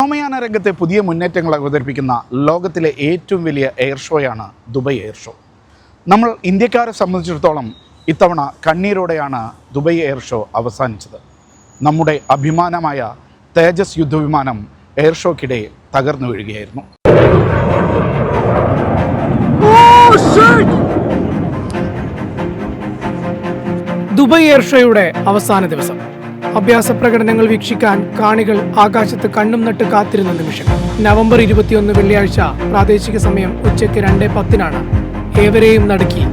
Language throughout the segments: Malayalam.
വ്യോമയാന രംഗത്തെ പുതിയ മുന്നേറ്റങ്ങൾ അവതരിപ്പിക്കുന്ന ലോകത്തിലെ ഏറ്റവും വലിയ എയർ ഷോയാണ് ദുബായ് എയർ ഷോ. നമ്മൾ ഇന്ത്യക്കാരെ സംബന്ധിച്ചിടത്തോളം ഇത്തവണ കണ്ണീരോടെയാണ് ദുബായ് എയർ ഷോ അവസാനിച്ചത്. നമ്മുടെ അഭിമാനമായ തേജസ് യുദ്ധവിമാനം എയർ ഷോക്കിടെ തകർന്നു വീഴുകയായിരുന്നു. ദുബായ് എയർ ഷോയുടെ അവസാന ദിവസം അഭ്യാസ പ്രകടനങ്ങൾ വീക്ഷിക്കാൻ കാണികൾ ആകാശത്ത് കണ്ണും നട്ട് കാത്തിരുന്ന നിമിഷം. നവംബർ 21 വെള്ളിയാഴ്ച പ്രാദേശിക സമയം ഉച്ചയ്ക്ക് 2:10 ഏവരെയും നടുക്കി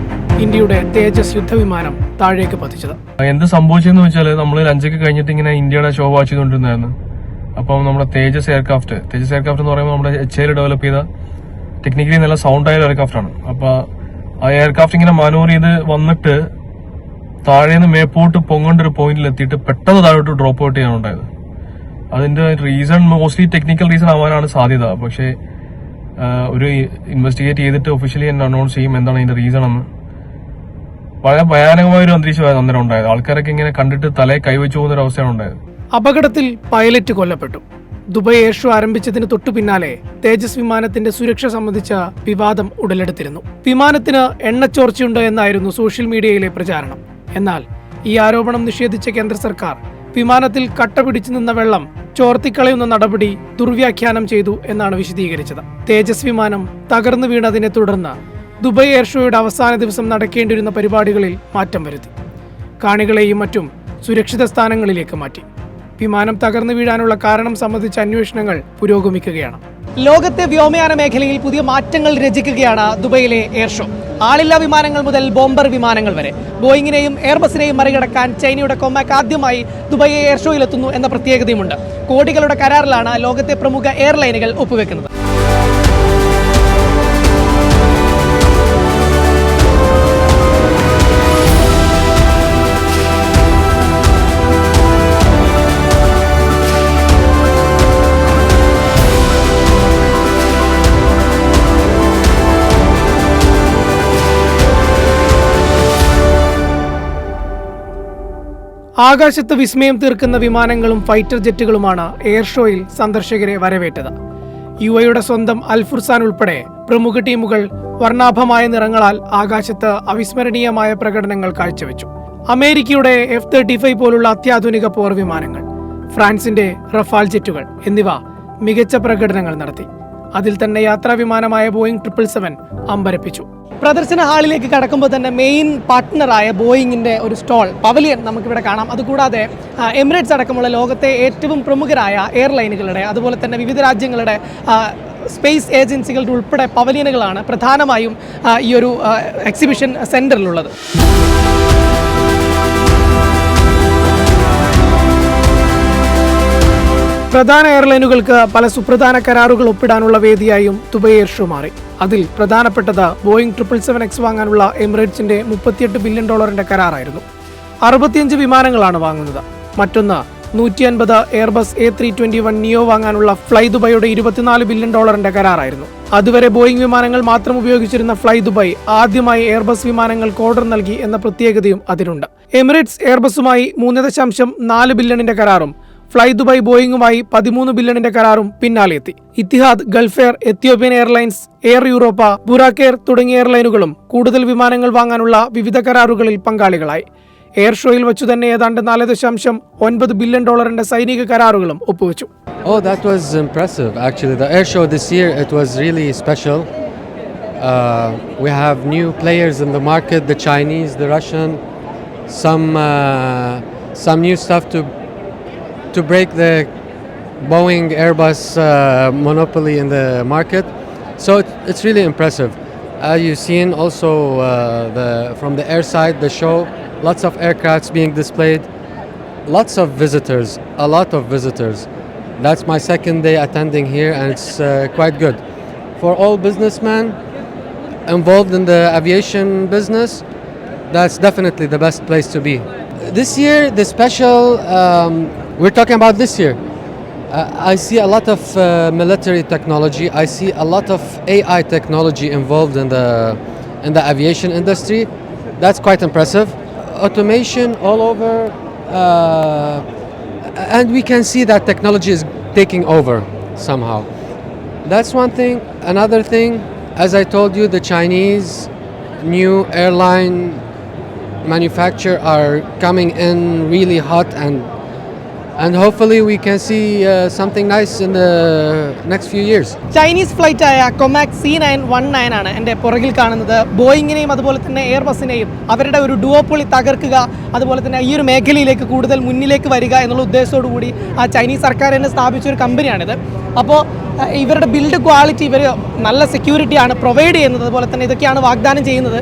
ഇന്ത്യയുടെ തേജസ് യുദ്ധവിമാനം താഴേക്ക് പതിച്ചത്. എന്ത് സംഭവിച്ചെന്ന് വെച്ചാൽ നമ്മൾ ലഞ്ചൊക്കെ കഴിഞ്ഞിട്ട് ഇങ്ങനെ ഇന്ത്യയുടെ ഷോ വാച്ച് ചെയ്തുകൊണ്ടിരുന്നായിരുന്നു. അപ്പം നമ്മുടെ തേജസ് എയർക്രാഫ്റ്റ് എന്ന് പറയുമ്പോൾ നമ്മുടെ HAL ഡെവലപ്പ് ചെയ്ത ടെക്നിക്കലി നല്ല സൗണ്ട് ആയ എയർക്രാഫ്റ്റ് ആണ്. അപ്പൊ ആ എയർക്രാഫ്റ്റ് ഇങ്ങനെ മാനൂവർ ചെയ്ത് വന്നിട്ട് താഴേന്ന് മേപ്പോട്ട് പൊങ്ങേണ്ട ഒരു പോയിന്റിൽ എത്തിയിട്ട് പെട്ടെന്ന് താഴോട്ട് ഡ്രോപ്പ് ഔട്ട് ചെയ്യാൻ ഉണ്ടായത്. അതിന്റെ റീസൺ മോസ്റ്റ്ലി ടെക്നിക്കൽ റീസൺ ആവാനാണ് സാധ്യത. പക്ഷേ ഒരു ഇൻവെസ്റ്റിഗേറ്റ് ചെയ്തിട്ട് ഒഫീഷ്യലി അനൗൺസ് ചെയ്യും എന്താണ് അതിന്റെ റീസൺ എന്ന്. വളരെ ഭയാനകമായ ഒരു അന്തരീക്ഷമായിരുന്നു അന്നേരം ഉണ്ടായത്. ആൾക്കാരൊക്കെ ഇങ്ങനെ കണ്ടിട്ട് തലയെ കൈവച്ചു പോകുന്ന ഒരു അവസ്ഥയാണ് ഉണ്ടായത്. അപകടത്തിൽ പൈലറ്റ് കൊല്ലപ്പെട്ടു. ദുബായ് എയർ ഷോ ആരംഭിച്ചതിന് തൊട്ടു പിന്നാലെ തേജസ് വിമാനത്തിന്റെ സുരക്ഷ സംബന്ധിച്ച വിവാദം ഉടലെടുത്തിരുന്നു. വിമാനത്തിന് എണ്ണച്ചോർച്ചയുണ്ട് എന്നായിരുന്നു സോഷ്യൽ മീഡിയയിലെ പ്രചാരണം. എന്നാൽ ഈ ആരോപണം നിഷേധിച്ച കേന്ദ്ര സർക്കാർ വിമാനത്തിൽ കട്ട പിടിച്ചു നിന്ന വെള്ളം ചോർത്തിക്കളയുന്ന നടപടി ദുർവ്യാഖ്യാനം ചെയ്തു എന്നാണ് വിശദീകരിച്ചത്. തേജസ് വിമാനം തകർന്നു വീണതിനെ തുടർന്ന് ദുബായ് എയർ ഷോയുടെ അവസാന ദിവസം നടക്കേണ്ടിയിരുന്ന പരിപാടികളിൽ മാറ്റം വരുത്തി. കാണികളെയും മറ്റും സുരക്ഷിത സ്ഥാനങ്ങളിലേക്ക് മാറ്റി. വിമാനം തകർന്നു വീഴാനുള്ള കാരണം സംബന്ധിച്ച അന്വേഷണങ്ങൾ പുരോഗമിക്കുകയാണ്. ലോകത്തെ വ്യോമയാന മേഖലയിൽ പുതിയ മാറ്റങ്ങൾ രചിക്കുകയാണ് ദുബായിലെ എയർ ഷോ. ആളില്ലാ വിമാനങ്ങൾ മുതൽ ബോംബർ വിമാനങ്ങൾ വരെ ബോയിങ്ങിനെയും എയർബസിനെയും മറികടക്കാൻ ചൈനയുടെ കൊമാക് ആദ്യമായി ദുബായ് എയർ ഷോയിലെത്തുന്നു എന്ന പ്രത്യേകതയുമുണ്ട്. കോടികളുടെ കരാറിലാണ് ലോകത്തെ പ്രമുഖ എയർലൈനുകൾ ഒപ്പുവെക്കുന്നത്. ആകാശത്ത് വിസ്മയം തീർക്കുന്ന വിമാനങ്ങളും ഫൈറ്റർ ജെറ്റുകളുമാണ് എയർ ഷോയിൽ സന്ദർശകരെ വരവേറ്റത്. UAEയുടെ സ്വന്തം അൽഫുർസാൻ ഉൾപ്പെടെ പ്രമുഖ ടീമുകൾ വർണ്ണാഭമായ നിറങ്ങളാൽ ആകാശത്ത് അവിസ്മരണീയമായ പ്രകടനങ്ങൾ കാഴ്ചവെച്ചു. അമേരിക്കയുടെ F-35 പോലുള്ള അത്യാധുനിക പോർ വിമാനങ്ങൾ, ഫ്രാൻസിന്റെ റഫാൽ ജെറ്റുകൾ എന്നിവ മികച്ച പ്രകടനങ്ങൾ നടത്തി. അതിൽ തന്നെ യാത്രാ വിമാനമായ ബോയിങ് 777 അമ്പരപ്പിച്ചു. പ്രദർശന ഹാളിലേക്ക് കടക്കുമ്പോൾ തന്നെ മെയിൻ പാർട്ട്ണറായ ബോയിങ്ങിന്റെ ഒരു സ്റ്റോൾ പവലിയൻ നമുക്കിവിടെ കാണാം. അതുകൂടാതെ എമിറേറ്റ്സ് അടക്കമുള്ള ലോകത്തെ ഏറ്റവും പ്രമുഖരായ എയർലൈനുകളുടെ അതുപോലെ തന്നെ വിവിധ രാജ്യങ്ങളുടെ സ്പേസ് ഏജൻസികളുടെ ഉൾപ്പെടെ പവലിയനുകളാണ് പ്രധാനമായും ഈ ഒരു എക്സിബിഷൻ സെന്ററിലുള്ളത്. പ്രധാന എയർലൈനുകൾക്ക് പല സുപ്രധാന കരാറുകൾ ഒപ്പിടാനുള്ള വേദിയായും ദുബായ് എയർ ഷോ മാറി. അതിൽ പ്രധാനപ്പെട്ടത് ബോയിങ് 777X വാങ്ങാനുള്ള എമിറേറ്റ്സിന്റെ $38 ബില്യൺ കരാറായിരുന്നു. 65 വിമാനങ്ങളാണ് വാങ്ങുന്നത്. മറ്റൊന്ന് 150 എയർബസ് A321 നിയോ വാങ്ങാനുള്ള ഫ്ലൈ ദുബായിയുടെ $24 ബില്യൺ കരാറായിരുന്നു. അതുവരെ ബോയിങ് വിമാനങ്ങൾ മാത്രം ഉപയോഗിച്ചിരുന്ന ഫ്ലൈ ദുബായ് ആദ്യമായി എയർബസ് വിമാനങ്ങൾക്ക് ഓർഡർ നൽകി എന്ന പ്രത്യേകതയും അതിനുണ്ട്. എമിറേറ്റ്സ് എയർബസുമായി 3.4 ബില്യൺ കരാറും ഫ്ലൈ ദുബായ് ബോയിങ്ങുമായി 13 ബില്യൺ കരാറും പിന്നാലെയെത്തി. Etihad, Gulf Air, Ethiopian Airlines, Air Europa, Buraq Air തുടങ്ങിയ എയർലൈനുകളും കൂടുതൽ വിമാനങ്ങൾ വാങ്ങാനുള്ള വിവിധ കരാറുകളിൽ പങ്കാളികളായി. എയർ ഷോയിൽ വെച്ചു തന്നെ ഏതാണ്ട് $4.9 ബില്യൺ സൈനിക കരാറുകളും ഒപ്പുവെച്ചു. Oh, that was impressive. Actually, the air show this year, it was really special. We have new players in the market, the Chinese, the Russian, some new stuff to break the Boeing Airbus monopoly in the market. So it's really impressive. You've seen also from the air side, the show, lots of aircrafts being displayed, lots of visitors, a lot of visitors. That's my second day attending here and it's quite good. For all businessmen involved in the aviation business, that's definitely the best place to be. This year, the special, we're talking about this year. I see a lot of military technology. I see a lot of AI technology involved in the aviation industry. That's quite impressive. Automation all over, and we can see that technology is taking over. somehow. That's one thing. Another thing, as I told you, the Chinese new airline manufacturer are coming in really hot, and hopefully we can see something nice in the next few years. Chinese ഫ്ലൈറ്റായ കൊമാക് C919 ആണ് എൻ്റെ പുറകിൽ കാണുന്നത്. ബോയിങ്ങിനെയും അതുപോലെ തന്നെ എയർബസിനെയും അവരുടെ ഒരു ഡുവോപ്പൊളി തകർക്കുക, അതുപോലെ തന്നെ ഈ ഒരു മേഖലയിലേക്ക് കൂടുതൽ മുന്നിലേക്ക് വരിക എന്നുള്ള ഉദ്ദേശത്തോടു കൂടി ആ ചൈനീസ് സർക്കാർ തന്നെ സ്ഥാപിച്ച ഒരു കമ്പനിയാണിത്. അപ്പോൾ ഇവരുടെ ബിൽഡ് ക്വാളിറ്റി ഇവർ നല്ല സെക്യൂരിറ്റിയാണ് പ്രൊവൈഡ് ചെയ്യുന്നത്, അതുപോലെ തന്നെ ഇതൊക്കെയാണ് വാഗ്ദാനം ചെയ്യുന്നത്.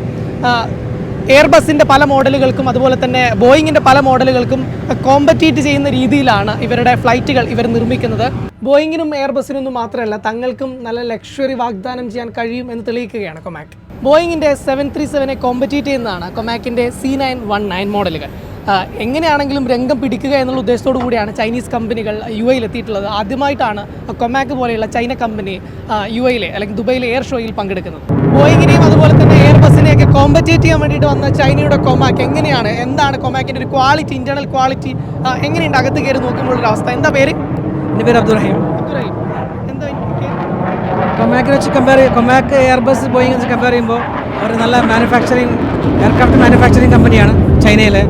എയർബസിൻ്റെ പല മോഡലുകൾക്കും അതുപോലെ തന്നെ ബോയിങ്ങിൻ്റെ പല മോഡലുകൾക്കും കോമ്പറ്റീറ്റ് ചെയ്യുന്ന രീതിയിലാണ് ഇവരുടെ ഫ്ലൈറ്റുകൾ ഇവർ നിർമ്മിക്കുന്നത്. ബോയിങ്ങിനും എയർബസിനൊന്നും മാത്രമല്ല, തങ്ങൾക്കും നല്ല ലക്ഷറി വാഗ്ദാനം ചെയ്യാൻ കഴിയും എന്ന് തെളിയിക്കുകയാണ് കൊമാക്. ബോയിങ്ങിൻ്റെ 737 കോമ്പറ്റീറ്റ് ചെയ്യുന്നതാണ് കൊമാക്കിൻ്റെ C919 മോഡലുകൾ. എങ്ങനെയാണെങ്കിലും രംഗം പിടിക്കുക എന്നുള്ള ഉദ്ദേശത്തോടു കൂടിയാണ് ചൈനീസ് കമ്പനികൾ UAE എത്തിയിട്ടുള്ളത്. ആദ്യമായിട്ടാണ് കൊമാക്ക് പോലെയുള്ള ചൈന കമ്പനി UAE അല്ലെങ്കിൽ ദുബൈയിലെ എയർ ഷോയിൽ പങ്കെടുക്കുന്നത്. ബോയിങ്ങിനെയും അതുപോലെ തന്നെ എയർബസിനെയൊക്കെ കോമ്പറ്റേറ്റ് ചെയ്യാൻ വേണ്ടിയിട്ട് വന്ന ചൈനയുടെ കൊമാക്ക് എങ്ങനെയാണ്, എന്താണ് കൊമാക്കിൻ്റെ ഒരു ക്വാളിറ്റി, ഇന്റേണൽ ക്വാളിറ്റി എങ്ങനെയുണ്ട് അകത്ത് കയറി നോക്കുമ്പോൾ ഒരു അവസ്ഥ? എന്താ പേര്? എൻ്റെ പേര് അബ്ദുറഹീം. എന്താ കൊമാക്കിനെ വെച്ച് കൊമാക്ക് എയർബസ് ബോയിങ് വെച്ച് കമ്പയർ ചെയ്യുമ്പോൾ അവർ നല്ല എയർക്രാഫ്റ്റ് മാനുഫാക്ചറിങ് കമ്പനിയാണ് ചൈനയിലെ.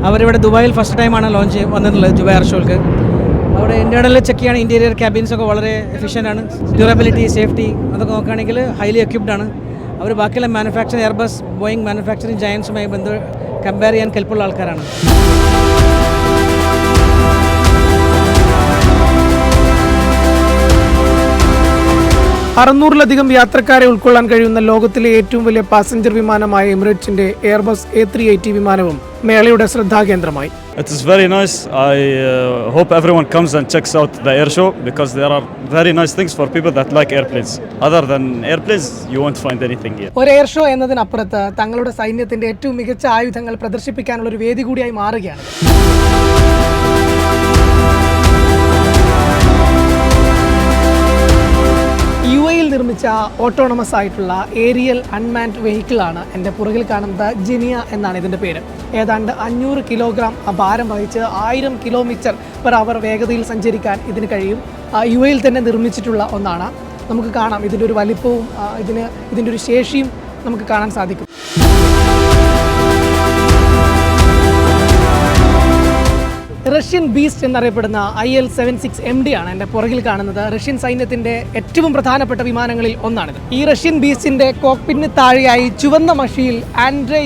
അവരിവിടെ ദുബായിൽ ഫസ്റ്റ് ടൈമാണ് ലോഞ്ച് വന്നിട്ടുള്ളത് ദുബായ് എയർ ഷോക്ക്. അവിടെ ഇൻറ്റേർണൽ ചെക്ക് ചെയ്യാണ്, ഇൻറ്റീരിയർ ക്യാബിൻസ് ഒക്കെ വളരെ എഫിഷ്യൻ്റ് ആണ്. ഡ്യൂറബിലിറ്റി, സേഫ്റ്റി അതൊക്കെ നോക്കുകയാണെങ്കിൽ ഹൈലി എക്യുപ്ഡ് ആണ്. അവർ ബാക്കിയുള്ള മാനുഫാക്ചറിങ് എയർബസ് ബോയിങ് മാനുഫാക്ചറിങ് ജയൻസുമായി കമ്പയർ ചെയ്യാൻ കെൽപ്പുള്ള ആൾക്കാരാണ്. അറുന്നൂറിലധികം യാത്രക്കാരെ ഉൾക്കൊള്ളാൻ കഴിയുന്ന ലോകത്തിലെ ഏറ്റവും വലിയ പാസഞ്ചർ വിമാനമായ എമിറേറ്റ്സിന്റെ എയർബസ് A380 വിമാനവും മേളയുടെ ശ്രദ്ധാകേന്ദ്രമായി. It is very nice. I hope everyone comes and checks out the air show because there are very nice things for people that like airplanes. Other than airplanes, you won't find anything here. ഒരു എയർ ഷോ എന്നതിനപ്പുറത്ത് തങ്ങളുടെ സൈന്യത്തിന്റെ ഏറ്റവും മികച്ച ആയുധങ്ങൾ പ്രദർശിപ്പിക്കാനുള്ള ഒരു വേദി കൂടിയായി മാറുകയാണ്. UAE നിർമ്മിച്ച ഓട്ടോണമസ് ആയിട്ടുള്ള ഏരിയൽ അൺമാൻഡ് വെഹിക്കിളാണ് എൻ്റെ പുറകിൽ കാണുന്നത്. ജിനിയ എന്നാണ് ഇതിൻ്റെ പേര്. ഏതാണ്ട് 500 കിലോഗ്രാം ഭാരം വഹിച്ച് 1000 km/h വേഗതയിൽ സഞ്ചരിക്കാൻ ഇതിന് കഴിയും. UAE തന്നെ നിർമ്മിച്ചിട്ടുള്ള ഒന്നാണ്. നമുക്ക് കാണാം ഇതിൻ്റെ ഒരു വലിപ്പവും ഇതിൻ്റെ ഒരു ശേഷിയും നമുക്ക് കാണാൻ സാധിക്കും. റഷ്യൻ ബീസ്റ്റ് എന്നറിയപ്പെടുന്ന IL-76MD ആണ് എൻ്റെ പുറകിൽ കാണുന്നത്. റഷ്യൻ സൈന്യത്തിൻ്റെ ഏറ്റവും പ്രധാനപ്പെട്ട വിമാനങ്ങളിൽ ഒന്നാണിത്. ഈ റഷ്യൻ ബീസ്റ്റിൻ്റെ കോക്പിറ്റിന് താഴെയായി ചുവന്ന മഷിയിൽ ആൻഡ്രേ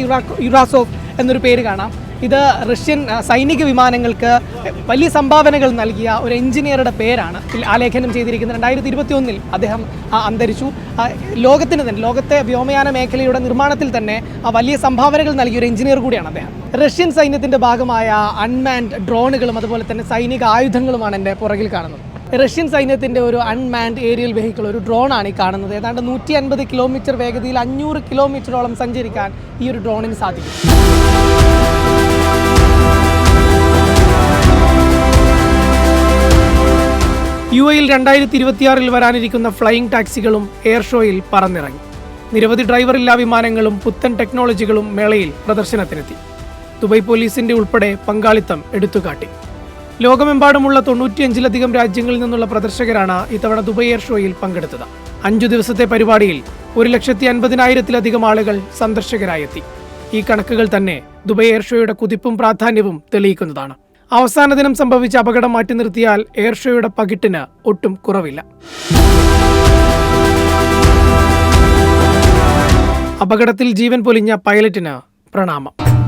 യുറാസോവ് എന്നൊരു പേര് കാണാം. ഇത് റഷ്യൻ സൈനിക വിമാനങ്ങൾക്ക് വലിയ സംഭാവനകൾ നൽകിയ ഒരു എഞ്ചിനീയറുടെ പേരാണ് ആലേഖനം ചെയ്തിരിക്കുന്നത്. 2021 അദ്ദേഹം അന്തരിച്ചു. ലോകത്തെ വ്യോമയാന മേഖലയുടെ നിർമ്മാണത്തിൽ തന്നെ വലിയ സംഭാവനകൾ നൽകിയ ഒരു എഞ്ചിനീയർ കൂടിയാണ് അദ്ദേഹം. റഷ്യൻ സൈന്യത്തിൻ്റെ ഭാഗമായ അൺമാൻഡ് ഡ്രോണുകളും അതുപോലെ തന്നെ സൈനിക ആയുധങ്ങളുമാണ് എൻ്റെ പുറകിൽ കാണുന്നത്. റഷ്യൻ സൈന്യത്തിൻ്റെ ഒരു അൺമാൻഡ് ഏരിയൽ വെഹിക്കിൾ, ഒരു ഡ്രോണാണ് ഈ കാണുന്നത്. ഏതാണ്ട് 150 km വേഗതയിൽ 500 km സഞ്ചരിക്കാൻ ഈ ഒരു ഡ്രോണിന് സാധിക്കും. UAE 2026 വരാനിരിക്കുന്ന ഫ്ലൈയിങ് ടാക്സികളും എയർ ഷോയിൽ പറന്നിറങ്ങി. നിരവധി ഡ്രൈവറില്ലാ വിമാനങ്ങളും പുത്തൻ ടെക്നോളജികളും മേളയിൽ പ്രദർശനത്തിനെത്തി. ദുബായ് പോലീസിന്റെ ഉൾപ്പെടെ പങ്കാളിത്തം എടുത്തുകാട്ടി. ലോകമെമ്പാടുമുള്ള 95-ലധികം രാജ്യങ്ങളിൽ നിന്നുള്ള പ്രദർശകരാണ് ഇത്തവണ ദുബായ് എയർ ഷോയിൽ പങ്കെടുത്തത്. 5 ദിവസത്തെ പരിപാടിയിൽ 1,50,000-ലധികം ആളുകൾ സന്ദർശകരായെത്തി. ഈ കണക്കുകൾ തന്നെ ദുബായ് എയർ ഷോയുടെ കുതിപ്പും പ്രാധാന്യവും തെളിയിക്കുന്നതാണ്. അവസാന ദിനം സംഭവിച്ച അപകടം മാറ്റി നിർത്തിയാൽ എയർ ഷോയുടെ പകിട്ടിന് ഒട്ടും കുറവില്ല. അപകടത്തിൽ ജീവൻ പൊലിഞ്ഞ പൈലറ്റിന് പ്രണാമം.